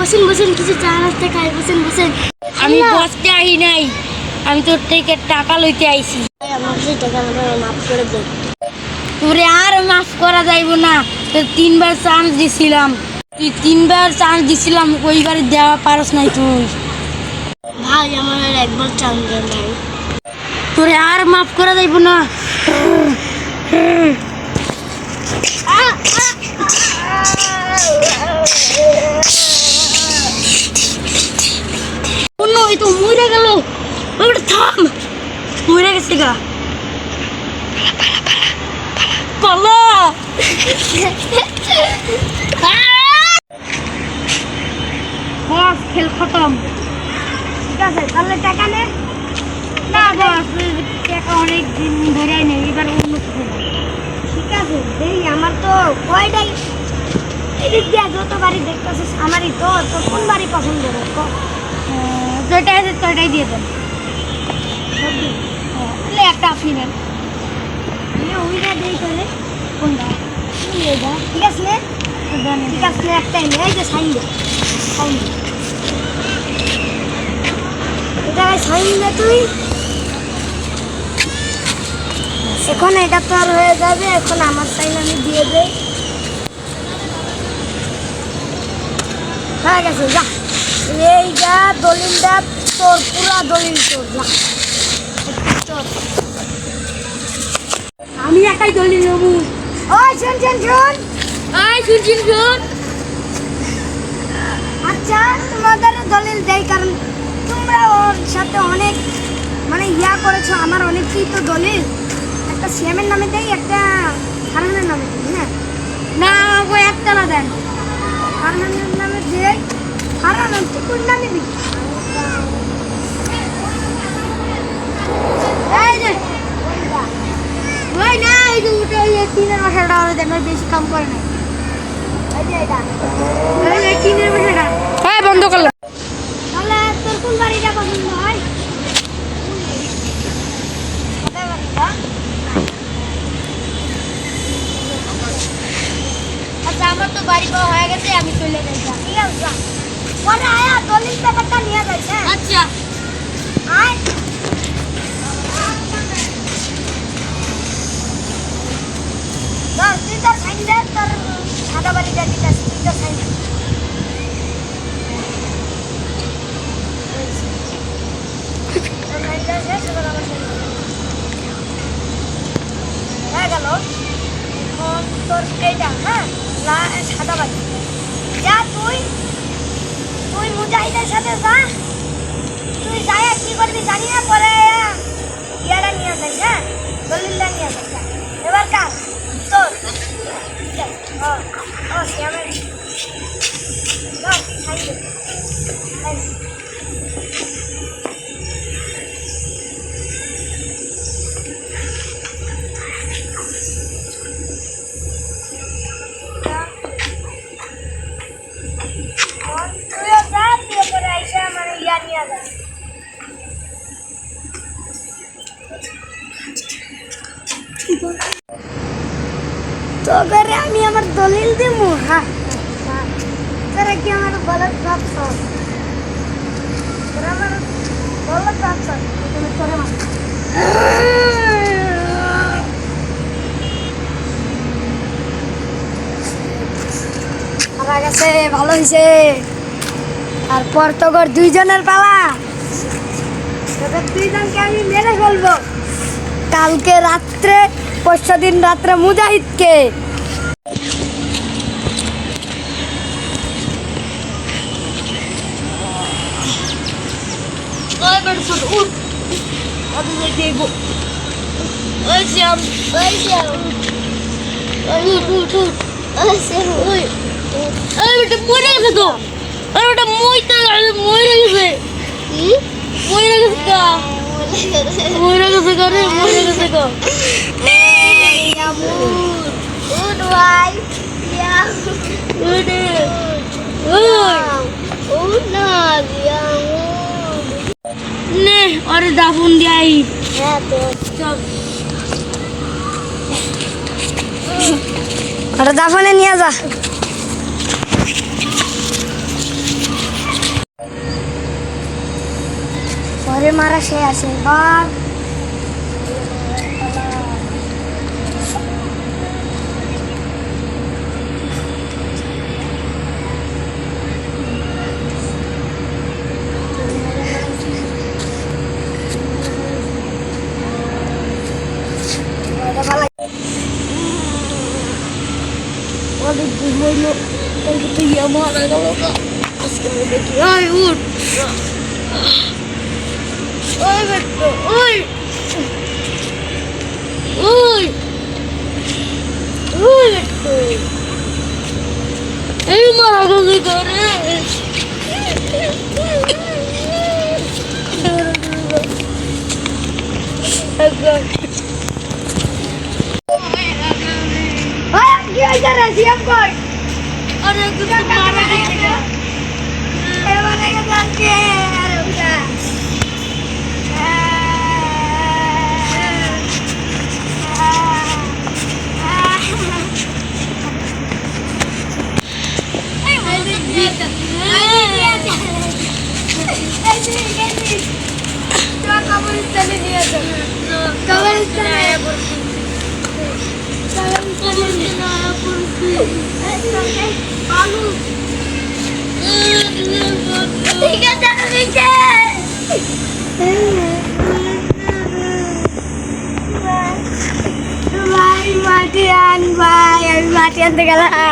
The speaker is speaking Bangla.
বসেন বসেন, কিছু চা নাস্তা খাই, বসেন বসেন। আমি বসতে আই নাই, আমি তোর থেকে টাকা লইতে আইছি। আমার কাছে টাকা মাফ করে দেন। তোরে আর মাফ করা যাইব না, তোর 3বার চান্স দিছিলাম, তুই 3বার চান্স দিছিলাম, ওইবার দেওয়া পারস নাই তুই। ভাই আমার আর একবার চান্স দেন ভাই। তোরে আর মাফ করা যাইব না। এই তো মরে গেল, থাম, মরে গেছে গা, পালা। বস খেল খতম। ঠিক আছে, তাহলে টাকা নে। না বস, টাকা অনেক দিন ধরে নেই, এবার অন্য কিছু না। ঠিক আছে, এই আমার তো কয়টাই এদিক দিয়ে যত বাড়ি দেখতেছিস আমারই তো। তো কোন বাড়ি পছন্দ করো? যেটা আছে তোটাই দিয়ে দেন। তাহলে একটা আপনি নেন। ওইটা দিই তাহলে। কোনটা? এইটা ঠিক আছে নে? ঠিক আছে, একটাই নে। এই যে সাইন দে, সাইন দে। এটা সাইন দে তুই। এখন এটা তো আর হয়ে যাবে, এখন আমার সাইন আমি দিয়ে দেই। হয়ে গেছে, যা। এইটা দলিলটা তোর, পুরা দলিল তোর, যা। তোর আমি একাই দলিল নেব। ওই শোন শোন শোন। শুন। আচ্ছা, তোমাদের দলিল দেয় কারণ তোমরা ওর সাথে অনেক মানে ইয়া করেছো। আমার অনেকই তো দলিল, একটা সিএমের নামে দেয়, একটা ফারহানের নামে দেয়। হ্যাঁ না, ওই একতলা দেন। ফারহানের নামে দেয়। ফারহান তুই কোন নামে দিবি? এই যে ওই না, এই যে ওটা ওই 3-এর বাসাটা দেন, ওই বেশি কাম করে না। এই যে এটা। এই 3-এর বাসাটা। হ্যাঁ, বন্ধ করলাম। তাহলে তোর কোন বাড়িটা পছন্দ হয়? কোথায় বাড়িটা? আচ্ছা, আমার তো বাড়ি পাওয়া হয়ে গেছে, আমি চলে যাই। ঠিক আছে, যা। পরে আয়া দলিল পেপারটা নিয়ে যাই। হ্যাঁ আচ্ছা। আয়। ধর, তুই তোর সাইন দে, তোর সাদা বাড়িটা দিতেছি, তুই তোর সাইন দে। তোর সাইনটা শেষ, এবার আমার সাইন দে। হয়ে গেল। এখন তোর এইটা, হ্যাঁ, সাদা বাড়ি। যা তুই মুজাহিদের সাথে যা। তুই যাই কি করবি জানি না, পরে ইয়াটা নিয়ে যাই। হ্যাঁ, দলিলটা নিয়ে যাই। যা। এবার কাজ তোর। ও শ্যামের তুইও যা, তুই করে আইসা মানে ইয়া নিয়ে যা। তোরে আমি আমার দলিল দেবো। হ্যাঁ, তোরা কি আমার বলার প্রাপ্ত? তোরা আমার বলার প্রাপ্ত। তোরে মারা গেছে, ভালো হয়েছে। তারপর তোর 2 জনের পালা। তোদের 2 জনকে আমি মেরে ফেলবো কালকে রাত্রে, পরশু দিন রাত্রে মুজাহিদকে। ওই বেটা ছোট, উঠ, আমি দেখবো। ওই শ্যাম, ওই উঠ। ওই বেটা মরে গেছে তো, ওই বেটা মরে গেছে। মরে গেছে গা, মরে গেছে গা রে, মরে গেছে গা। উঠ ভাই, উঠ না দিয়া। নে ওরে দাফন দিয়াই। হ্যাঁ তো চল, ওটা দাফনে নিয়ে যা। ঘরে মারা সে আসে এবার অনেক দিন হইল তো ইয়া মারা গেল আজকে দেখি ওই উঠ ওই বেটা ওই ওই ওই বেটা এই মারা গেল করে কি হয়েছে রে সিএম কই আরে কিছু মারা গেছে এবারে গেছে আরে উঠা কবরস্থানে নিয়ে যাও কবরস্থানে ঠিক আছে ভাই মাটি আন ভাই আমি মাটি আনতে গেলাম